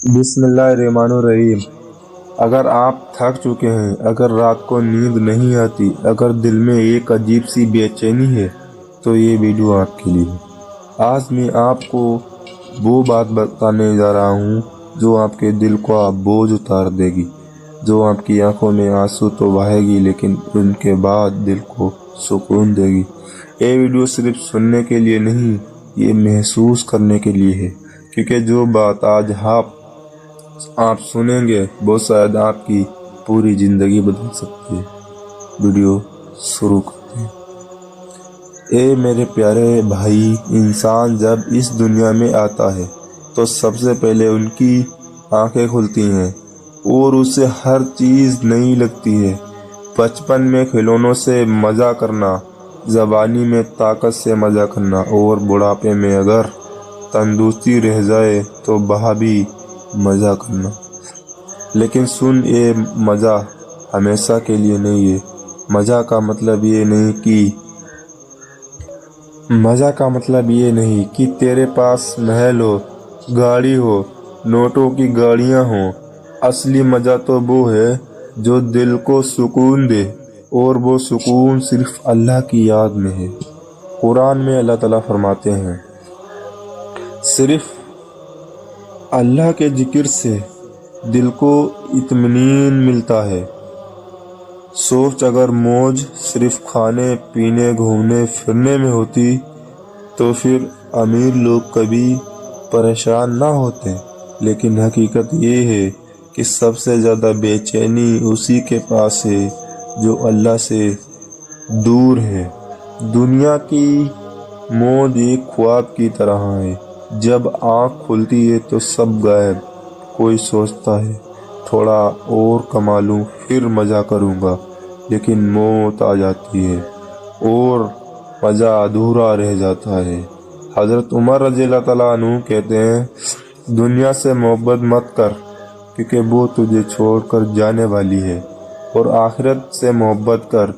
बिस्मिल्लाहिर्रहमानिर्रहीम। अगर आप थक चुके हैं, अगर रात को नींद नहीं आती, अगर दिल में एक अजीब सी बेचैनी है, तो ये वीडियो आपके लिए है। आज मैं आपको वो बात बताने जा रहा हूँ जो आपके दिल को बोझ उतार देगी, जो आपकी आंखों में आंसू तो बहाएगी, लेकिन उनके बाद दिल को सुकून देगी। ये वीडियो सिर्फ सुनने के लिए नहीं, ये महसूस करने के लिए है, क्योंकि जो बात आज आप सुनेंगे वो शायद आपकी पूरी जिंदगी बदल सकती है। वीडियो शुरू करते हैं। ए मेरे प्यारे भाई, इंसान जब इस दुनिया में आता है तो सबसे पहले उनकी आंखें खुलती हैं और उसे हर चीज़ नई लगती है। बचपन में खिलौनों से मज़ा करना, जवानी में ताकत से मज़ा करना, और बुढ़ापे में अगर तंदुरुस्ती रह जाए तो वह भी मज़ा करना। लेकिन सुन, ये मज़ा हमेशा के लिए नहीं है। मज़ा का मतलब ये नहीं कि तेरे पास महल हो, गाड़ी हो, नोटों की गाड़ियाँ हों। असली मज़ा तो वो है जो दिल को सुकून दे, और वो सुकून सिर्फ अल्लाह की याद में है। कुरान में अल्लाह ताला फरमाते हैं, सिर्फ अल्लाह के जिक्र से दिल को इत्मीनान मिलता है। सोच, अगर मौज सिर्फ खाने पीने घूमने फिरने में होती तो फिर अमीर लोग कभी परेशान ना होते। लेकिन हकीकत ये है कि सबसे ज़्यादा बेचैनी उसी के पास है जो अल्लाह से दूर है। दुनिया की मौज एक ख्वाब की तरह है, जब आँख खुलती है तो सब गायब। कोई सोचता है थोड़ा और कमा लूं फिर मज़ा करूंगा, लेकिन मौत आ जाती है और मज़ा अधूरा रह जाता है। हज़रत उमर रज़ियल्लाहु तआला अन्हु कहते हैं, दुनिया से मोहब्बत मत कर, क्योंकि वो तुझे छोड़कर जाने वाली है, और आखिरत से मोहब्बत कर,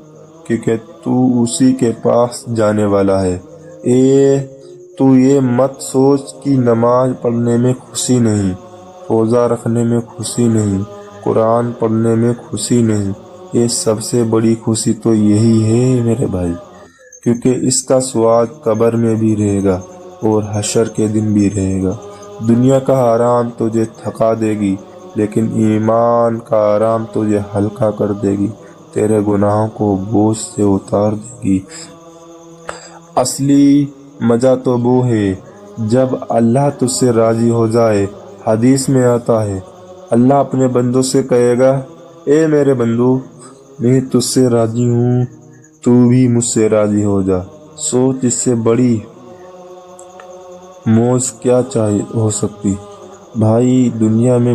क्योंकि तू उसी के पास जाने वाला है। तू ये मत सोच कि नमाज पढ़ने में खुशी नहीं, रोज़ा रखने में खुशी नहीं, कुरान पढ़ने में खुशी नहीं। ये सबसे बड़ी खुशी तो यही है मेरे भाई, क्योंकि इसका स्वाद कब्र में भी रहेगा और हशर के दिन भी रहेगा। दुनिया का आराम तुझे थका देगी, लेकिन ईमान का आराम तुझे हल्का कर देगी, तेरे गुनाहों को बोझ से उतार देगी। असली मज़ा तो वो है जब अल्लाह तुझसे राज़ी हो जाए। हदीस में आता है, अल्लाह अपने बंदों से कहेगा, ए मेरे बंदो, मैं तुझसे राज़ी हूँ, तू भी मुझसे राज़ी हो जा। सोच, इससे बड़ी मौज क्या हो सकती। भाई, दुनिया में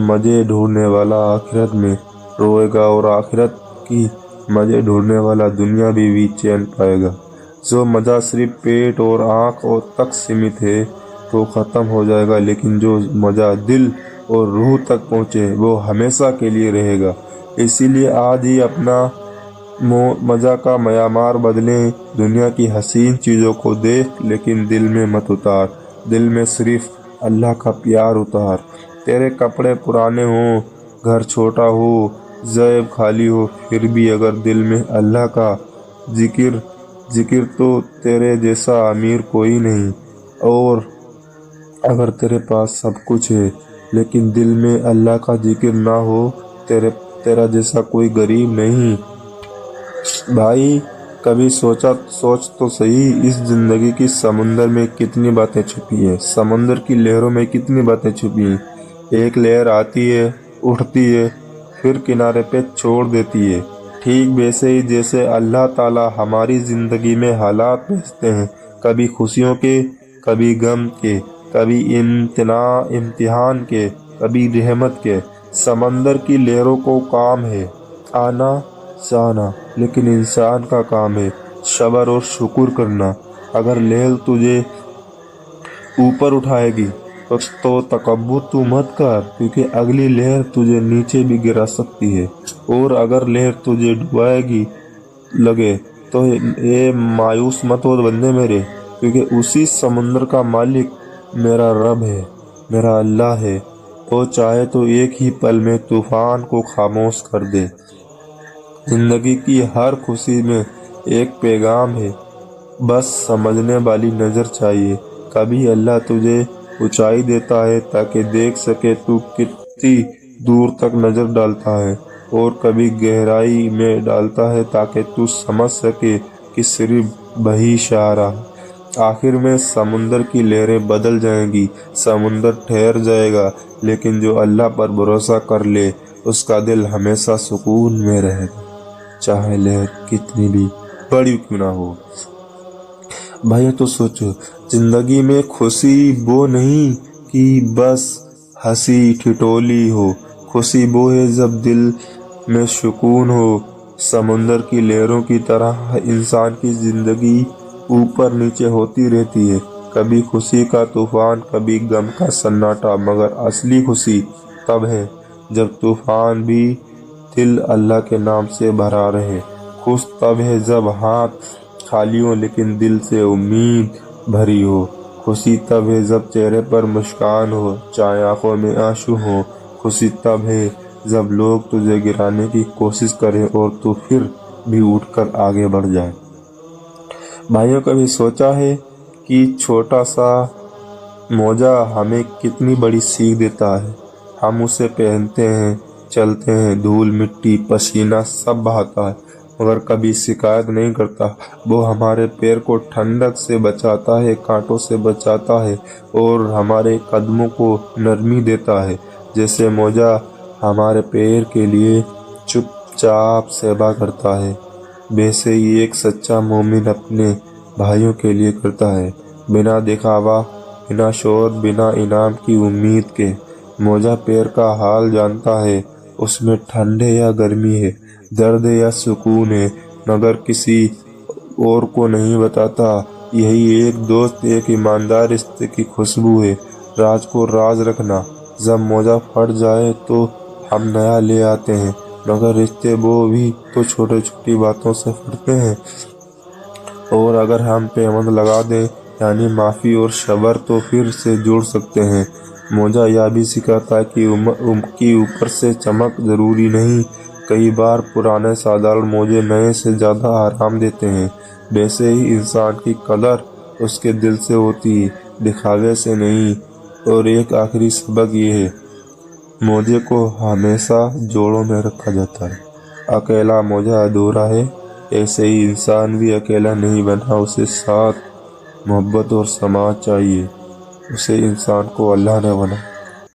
मज़े ढूंढने वाला आखिरत में रोएगा, और आखिरत की मज़े ढूंढने वाला दुनिया भी चैन पाएगा। जो मज़ा सिर्फ पेट और आँख तक सीमित है तो ख़त्म हो जाएगा, लेकिन जो मज़ा दिल और रूह तक पहुँचे वो हमेशा के लिए रहेगा। इसीलिए आज ही अपना मज़ा का मयार बदलें। दुनिया की हसीन चीज़ों को देख, लेकिन दिल में मत उतार। दिल में सिर्फ अल्लाह का प्यार उतार। तेरे कपड़े पुराने हों, घर छोटा हो, जेब खाली हो, फिर भी अगर दिल में अल्लाह का जिक्र तो तेरे जैसा अमीर कोई नहीं। और अगर तेरे पास सब कुछ है लेकिन दिल में अल्लाह का जिक्र ना हो, तेरा जैसा कोई गरीब नहीं। भाई, कभी सोच तो सही, इस जिंदगी की समुंदर में कितनी बातें छुपी हैं, समुंदर की लहरों में कितनी बातें छुपी हैं। एक लहर आती है, उठती है, फिर किनारे पे छोड़ देती है। ठीक वैसे ही जैसे अल्लाह ताला हमारी ज़िंदगी में हालात भेजते हैं, कभी खुशियों के, कभी गम के, कभी इम्तिहान के, कभी रहमत के। समंदर की लहरों को काम है आना जाना, लेकिन इंसान का काम है सब्र और शुक्र करना। अगर लहर तुझे ऊपर उठाएगी तो तकब्बुर तू मत कर, क्योंकि अगली लहर तुझे नीचे भी गिरा सकती है। और अगर लहर तुझे डुबाएगी लगे तो ये मायूस मत हो बंदे मेरे, क्योंकि उसी समुंदर का मालिक मेरा रब है। میرا اللہ ہے، وہ چاہے تو ایک ہی پل میں طوفان کو خاموش کر دے۔ زندگی کی ہر خوشی میں ایک پیغام ہے، بس سمجھنے والی نظر چاہیے۔ کبھی اللہ تجھے اونچائی دیتا ہے تاکہ دیکھ سکے تو کتنی دور تک نظر ڈالتا ہے، اور کبھی گہرائی میں ڈالتا ہے تاکہ تو سمجھ سکے کہ صرف وہی اشارہ۔ آخر میں سمندر کی لہریں بدل جائیں گی، سمندر ٹھہر جائے گا، لیکن جو اللہ پر بھروسہ کر لے اس کا دل ہمیشہ سکون میں رہے گا، چاہے لہر کتنی بھی بڑی کیوں نہ ہو۔ بھائی تو سوچو، زندگی میں خوشی وہ نہیں کہ بس ہنسی ٹھٹولی ہو، خوشی وہ ہے جب دل میں سکون ہو۔ سمندر کی لہروں کی طرح انسان کی زندگی اوپر نیچے ہوتی رہتی ہے، کبھی خوشی کا طوفان، کبھی غم کا سناٹا، مگر اصلی خوشی تب ہے جب طوفان بھی دل اللہ کے نام سے بھرا رہے۔ خوش تب ہے جب ہاتھ خالی ہو لیکن دل سے امید بھری ہو۔ خوشی تب ہے جب چہرے پر مسکان ہو چاہے آنکھوں میں آنسو ہو۔ خوشی تب ہے جب لوگ تجھے گرانے کی کوشش کریں اور تو پھر بھی اٹھ کر آگے بڑھ جائے۔ بھائیوں، کبھی سوچا ہے کہ چھوٹا سا موزہ ہمیں کتنی بڑی سیکھ دیتا ہے؟ ہم اسے پہنتے ہیں، چلتے ہیں، دھول مٹی پسینہ سب بہاتا ہے، مگر کبھی شکایت نہیں کرتا۔ وہ ہمارے پیر کو ٹھنڈک سے بچاتا ہے، کانٹوں سے بچاتا ہے، اور ہمارے قدموں کو نرمی دیتا ہے۔ جیسے موزہ ہمارے پیر کے لیے چپ چاپ سیوا کرتا ہے، ویسے ہی ایک سچا مومن اپنے بھائیوں کے لیے کرتا ہے، بنا دکھاوا، بنا شور، بنا انعام کی امید کے۔ موزہ پیر کا حال جانتا ہے، اس میں ٹھنڈ ہے یا گرمی ہے، درد ہے یا سکون ہے، مگر کسی اور کو نہیں بتاتا۔ یہی ایک دوست، ایک ایماندار رشتے کی خوشبو ہے۔ راز کو راز رکھنا۔ جب موزہ پھٹ جائے تو ہم نیا لے آتے ہیں، مگر رشتے وہ بھی تو چھوٹی چھوٹی باتوں سے پھٹتے ہیں، اور اگر ہم پیوند لگا دیں، یعنی معافی اور صبر، تو پھر سے جڑ سکتے ہیں۔ موزہ یہ بھی سکھاتا ہے کہ اوپر سے چمک ضروری نہیں۔ کئی بار پرانے سادھارن موزے نئے سے زیادہ آرام دیتے ہیں۔ ویسے ہی انسان کی قدر اس کے دل سے ہوتی ہے، دکھاوے سے نہیں۔ اور ایک آخری سبق یہ ہے، موزے کو ہمیشہ جوڑوں میں رکھا جاتا ہے۔ اکیلا موزہ ادھورا ہے، ایسے ہی انسان بھی اکیلا نہیں بنا، اسے ساتھ محبت اور سماج چاہیے۔ اسے انسان کو اللہ نے بنا۔